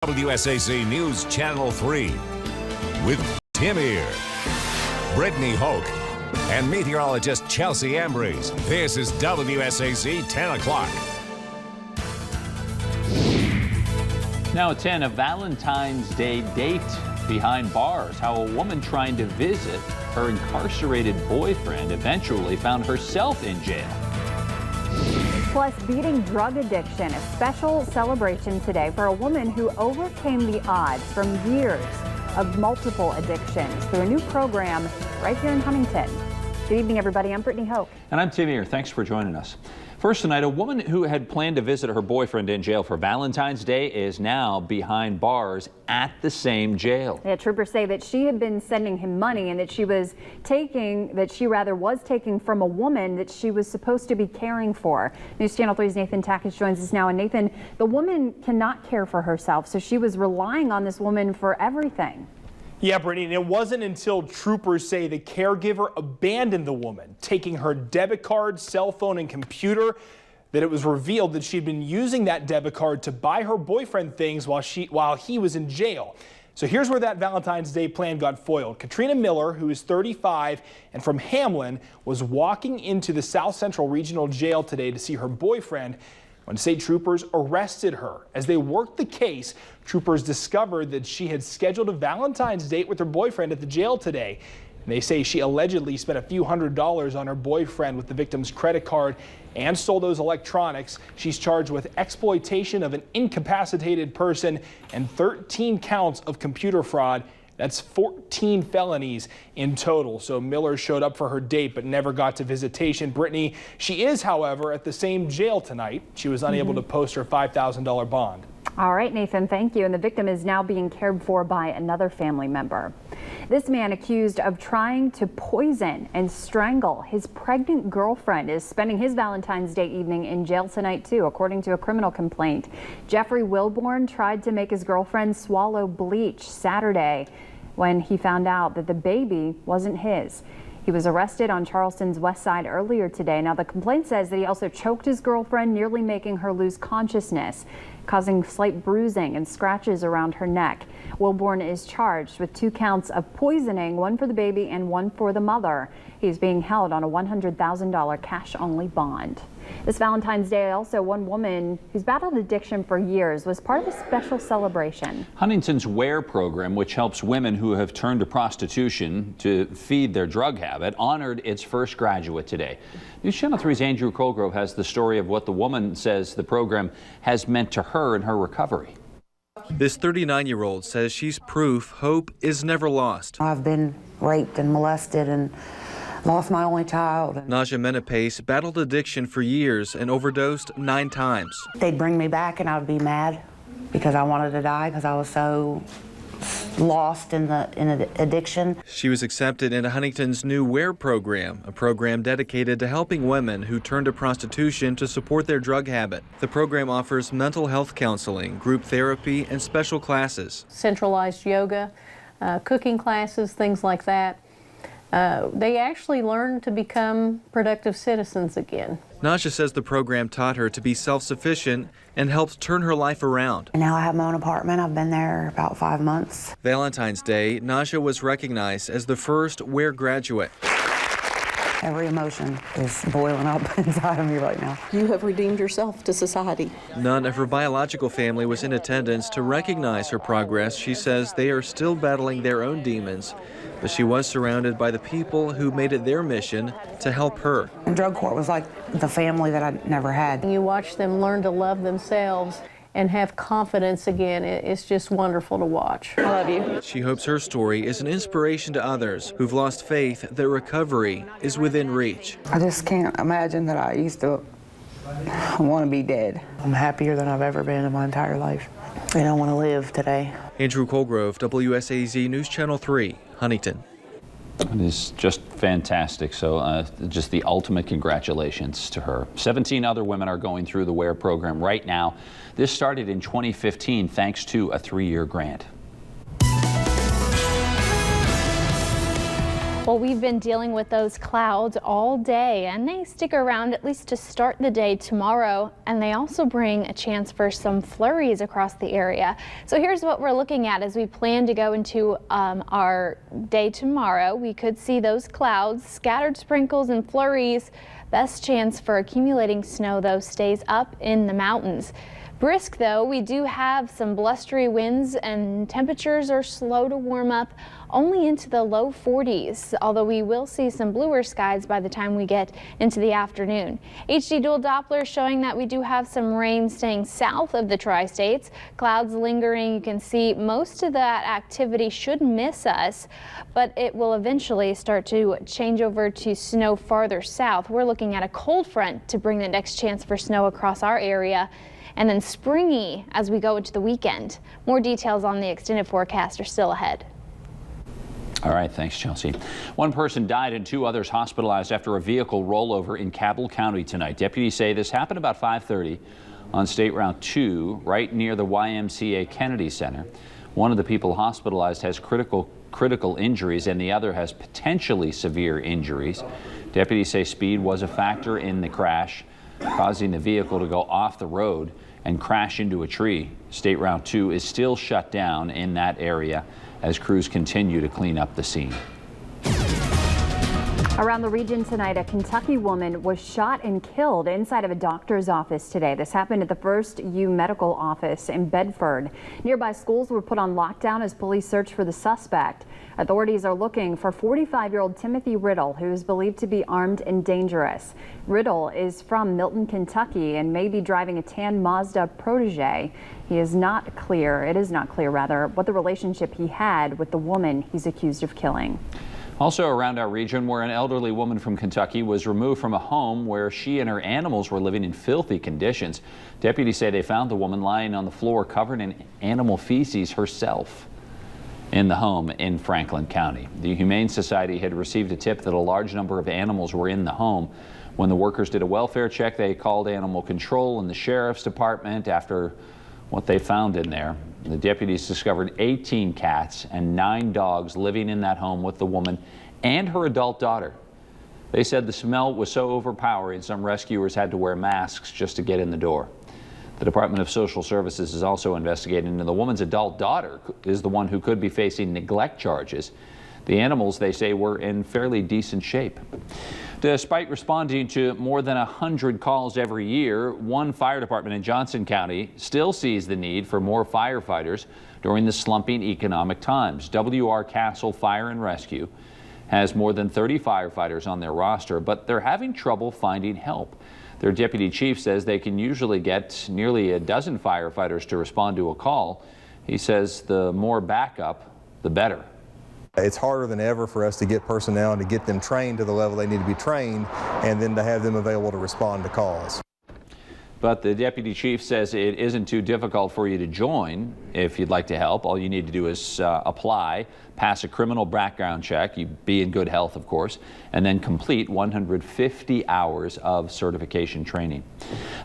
WSAZ News Channel 3 with Tim Ear, Brittany Hoke, and meteorologist Chelsea Ambrose. This is WSAZ 10 o'clock. Now at 10, a Valentine's Day date behind bars. How a woman trying to visit her incarcerated boyfriend eventually found herself in jail. Plus, beating drug addiction, a special celebration today for a woman who overcame the odds from years of multiple addictions through a new program right here in Huntington. Good evening, everybody. I'm Brittany Hoke. And I'm Tim Ear. Thanks for joining us. First tonight, a woman who had planned to visit her boyfriend in jail for Valentine's Day is now behind bars at the same jail. Yeah, troopers say that she had been sending him money and that she was taking from a woman that she was supposed to be caring for. News Channel 3's Nathan Tackett joins us now. And Nathan, the woman cannot care for herself, so she was relying on this woman for everything. Yeah, Brittany, and it wasn't until troopers say the caregiver abandoned the woman, taking her debit card, cell phone, and computer, that it was revealed that she'd been using that debit card to buy her boyfriend things while he was in jail. So here's where that Valentine's Day plan got foiled. Katrina Miller, who is 35 and from Hamlin, was walking into the South Central Regional Jail today to see her boyfriend when state troopers arrested her. As they worked the case, troopers discovered that she had scheduled a Valentine's date with her boyfriend at the jail today. And they say she allegedly spent a few $100s on her boyfriend with the victim's credit card and stole those electronics. She's charged with exploitation of an incapacitated person and 13 counts of computer fraud. That's 14 felonies in total. So Miller showed up for her date but never got to visitation. Brittany, she is, however, at the same jail tonight. She was unable to post her $5,000 bond. All right, Nathan, thank you. And the victim is now being cared for by another family member. This man accused of trying to poison and strangle his pregnant girlfriend is spending his Valentine's Day evening in jail tonight, too, according to a criminal complaint. Jeffrey Wilborn tried to make his girlfriend swallow bleach Saturday when he found out that the baby wasn't his. He was arrested on Charleston's west side earlier today. Now, the complaint says that he also choked his girlfriend, nearly making her lose consciousness, causing slight bruising and scratches around her neck. Wilborn is charged with 2 counts of poisoning, 1 for the baby and 1 for the mother. He's being held on a $100,000 cash-only bond. This Valentine's Day, also one woman who's battled addiction for years was part of a special celebration. Huntington's WSAZ program, which helps women who have turned to prostitution to feed their drug habit, honored its first graduate today. News Channel 3's Andrew Colgrove has the story of what the woman says the program has meant to her in her recovery. This 39-year-old says she's proof hope is never lost. I've been raped and molested and lost my only child. Naja Menapace battled addiction for years and overdosed 9 times. They'd bring me back and I would be mad because I wanted to die because I was so lost in addiction. She was accepted into Huntington's new WSAZ program, a program dedicated to helping women who turn to prostitution to support their drug habit. The program offers mental health counseling, group therapy, and special classes. Centralized yoga, cooking classes, things like that. They actually learn to become productive citizens again. Naja says the program taught her to be self-sufficient and helped turn her life around. Now I have my own apartment. I've been there about 5 months. Valentine's Day, Naja was recognized as the first WSAZ graduate. Every emotion is boiling up inside of me right now. You have redeemed yourself to society. None of her biological family was in attendance to recognize her progress. She says they are still battling their own demons, but she was surrounded by the people who made it their mission to help her. And drug court was like the family that I never had. You watch them learn to love themselves and have confidence again. It's just wonderful to watch. I love you. She hopes her story is an inspiration to others who've lost faith that recovery is within reach. I just can't imagine that I used to want to be dead. I'm happier than I've ever been in my entire life. And I want to live today. Andrew Colgrove, WSAZ News Channel 3, Huntington. It is just fantastic. So just the ultimate congratulations to her. 17 other women are going through the WSAZ program right now. This started in 2015 thanks to a 3-year grant. Well, we've been dealing with those clouds all day, and they stick around at least to start the day tomorrow, and they also bring a chance for some flurries across the area. So here's what we're looking at as we plan to go into our day tomorrow. We could see those clouds, scattered sprinkles and flurries. Best chance for accumulating snow, though, stays up in the mountains. Brisk, though, we do have some blustery winds, and temperatures are slow to warm up only into the low 40s, although we will see some bluer skies by the time we get into the afternoon. HD dual Doppler showing that we do have some rain staying south of the tri-states. Clouds lingering. You can see most of that activity should miss us, but it will eventually start to change over to snow farther south. We're looking at a cold front to bring the next chance for snow across our area, and then springy as we go into the weekend. More details on the extended forecast are still ahead. All right, thanks, Chelsea. One person died and 2 others hospitalized after a vehicle rollover in Cabell County tonight. Deputies say this happened about 5:30 on State Route 2, right near the YMCA Kennedy Center. One of the people hospitalized has critical injuries, and the other has potentially severe injuries. Deputies say speed was a factor in the crash, causing the vehicle to go off the road and crash into a tree. State Route 2 is still shut down in that area as crews continue to clean up the scene. Around the region tonight, a Kentucky woman was shot and killed inside of a doctor's office today. This happened at the First U Medical Office in Bedford. Nearby schools were put on lockdown as police search for the suspect. Authorities are looking for 45-year-old Timothy Riddle, who is believed to be armed and dangerous. Riddle is from Milton, Kentucky, and may be driving a tan Mazda Protege. It is not clear what the relationship he had with the woman he's accused of killing. Also around our region, where an elderly woman from Kentucky was removed from a home where she and her animals were living in filthy conditions. Deputies say they found the woman lying on the floor covered in animal feces herself in the home in Franklin County. The Humane Society had received a tip that a large number of animals were in the home. When the workers did a welfare check, they called animal control and the sheriff's department after what they found in there. The deputies discovered 18 cats and 9 dogs living in that home with the woman and her adult daughter. They said the smell was so overpowering, some rescuers had to wear masks just to get in the door. The Department of Social Services is also investigating, and the woman's adult daughter is the one who could be facing neglect charges. The animals, they say, were in fairly decent shape. Despite responding to more than 100 calls every year, one fire department in Johnson County still sees the need for more firefighters during the slumping economic times. W.R. Castle Fire and Rescue has more than 30 firefighters on their roster, but they're having trouble finding help. Their deputy chief says they can usually get nearly a dozen firefighters to respond to a call. He says the more backup, the better. It's harder than ever for us to get personnel and to get them trained to the level they need to be trained, and then to have them available to respond to calls. But the deputy chief says it isn't too difficult for you to join if you'd like to help. All you need to do is apply, pass a criminal background check, you be in good health, of course, and then complete 150 hours of certification training.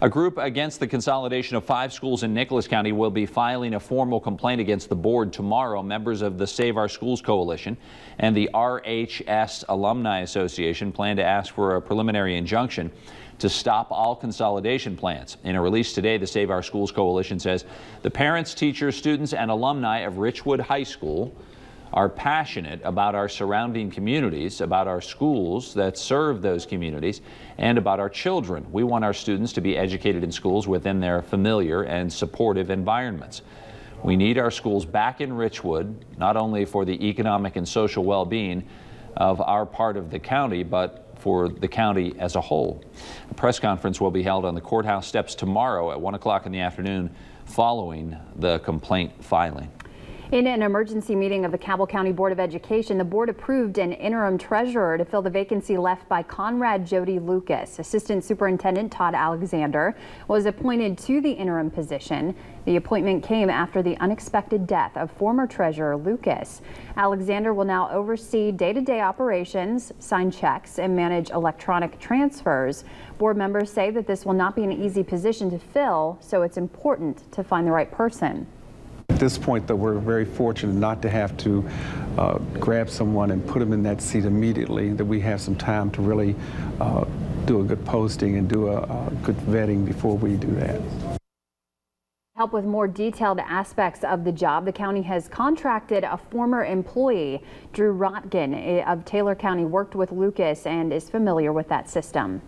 A group against the consolidation of 5 schools in Nicholas County will be filing a formal complaint against the board tomorrow. Members of the Save Our Schools Coalition and the RHS Alumni Association plan to ask for a preliminary injunction to stop all consolidation plans. In a release today, the Save Our Schools Coalition says the parents, teachers, students, and alumni of Richwood High School are passionate about our surrounding communities, about our schools that serve those communities, and about our children. We want our students to be educated in schools within their familiar and supportive environments. We need our schools back in Richwood, not only for the economic and social well-being of our part of the county, but for the county as a whole. A press conference will be held on the courthouse steps tomorrow at 1 o'clock in the afternoon following the complaint filing. In an emergency meeting of the Cabell County Board of Education, the board approved an interim treasurer to fill the vacancy left by Conrad Jody Lucas. Assistant Superintendent Todd Alexander was appointed to the interim position. The appointment came after the unexpected death of former treasurer Lucas. Alexander will now oversee day-to-day operations, sign checks, and manage electronic transfers. Board members say that this will not be an easy position to fill, so it's important to find the right person. At this point, though, we're very fortunate not to have to grab someone and put them in that seat immediately, that we have some time to really do a good posting and do a good vetting before we do that. Help with more detailed aspects of the job, the county has contracted a former employee. Drew Rotkin of Taylor County worked with Lucas and is familiar with that system.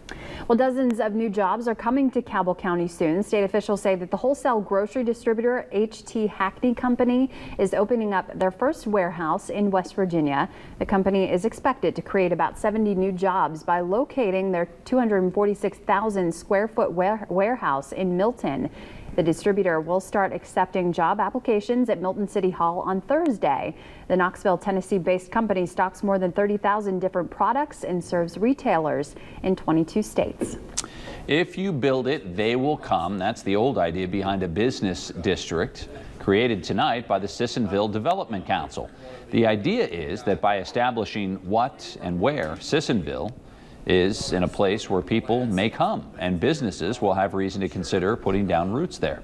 Well, dozens of new jobs are coming to Cabell County soon. State officials say that the wholesale grocery distributor H.T. Hackney Company is opening up their first warehouse in West Virginia. The company is expected to create about 70 new jobs by locating their 246,000 square foot warehouse in Milton. The distributor will start accepting job applications at Milton City Hall on Thursday. The Knoxville, Tennessee-based company stocks more than 30,000 different products and serves retailers in 22 states. If you build it, they will come. That's the old idea behind a business district created tonight by the Sissonville Development Council. The idea is that by establishing what and where Sissonville is in a place where people may come and businesses will have reason to consider putting down roots there.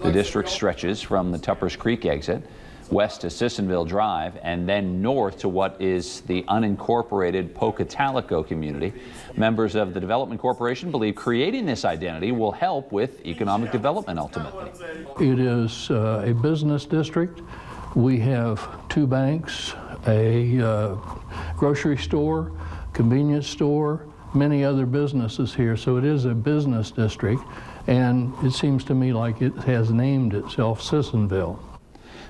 The district stretches from the Tuppers Creek exit west to Sissonville Drive and then north to what is the unincorporated Pocatalico community. Members of the Development Corporation believe creating this identity will help with economic development ultimately. It is a business district. We have 2 banks, a grocery store, convenience store, many other businesses here, so it is a business district, and it seems to me like it has named itself Sissonville.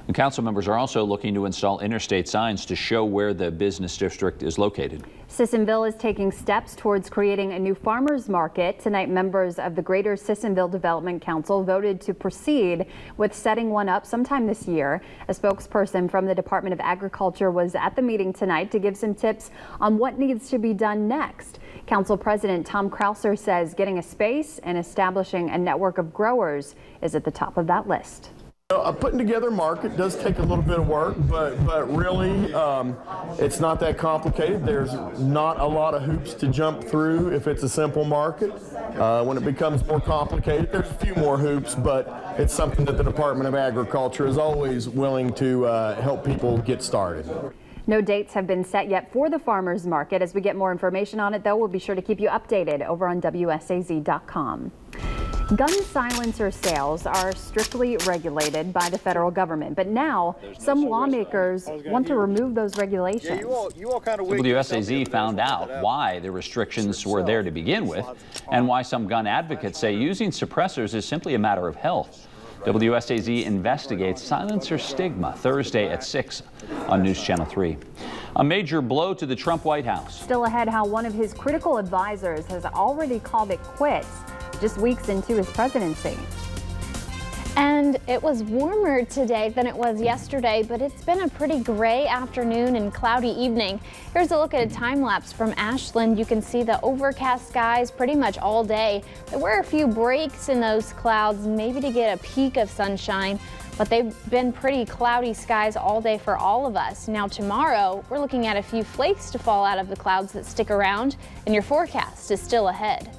The council members are also looking to install interstate signs to show where the business district is located. Sissonville is taking steps towards creating a new farmers market. Tonight, members of the Greater Sissonville Development Council voted to proceed with setting one up sometime this year. A spokesperson from the Department of Agriculture was at the meeting tonight to give some tips on what needs to be done next. Council President Tom Krauser says getting a space and establishing a network of growers is at the top of that list. Putting together a market does take a little bit of work, but really it's not that complicated. There's not a lot of hoops to jump through if it's a simple market. When it becomes more complicated, there's a few more hoops, but it's something that the Department of Agriculture is always willing to help people get started. No dates have been set yet for the farmers market. As we get more information on it, though, we'll be sure to keep you updated over on WSAZ.com. Gun silencer sales are strictly regulated by the federal government, but now some lawmakers want to remove those regulations. WSAZ found out why the restrictions were there to begin with and why some gun advocates say using suppressors is simply a matter of health. WSAZ investigates silencer stigma Thursday at 6 on News Channel 3. A major blow to the Trump White House. Still ahead, how one of his critical advisors has already called it quits just weeks into his presidency. And it was warmer today than it was yesterday, but it's been a pretty gray afternoon and cloudy evening. Here's a look at a time lapse from Ashland. You can see the overcast skies pretty much all day. There were a few breaks in those clouds, maybe to get a peek of sunshine, but they've been pretty cloudy skies all day for all of us. Now tomorrow, we're looking at a few flakes to fall out of the clouds that stick around, and your forecast is still ahead.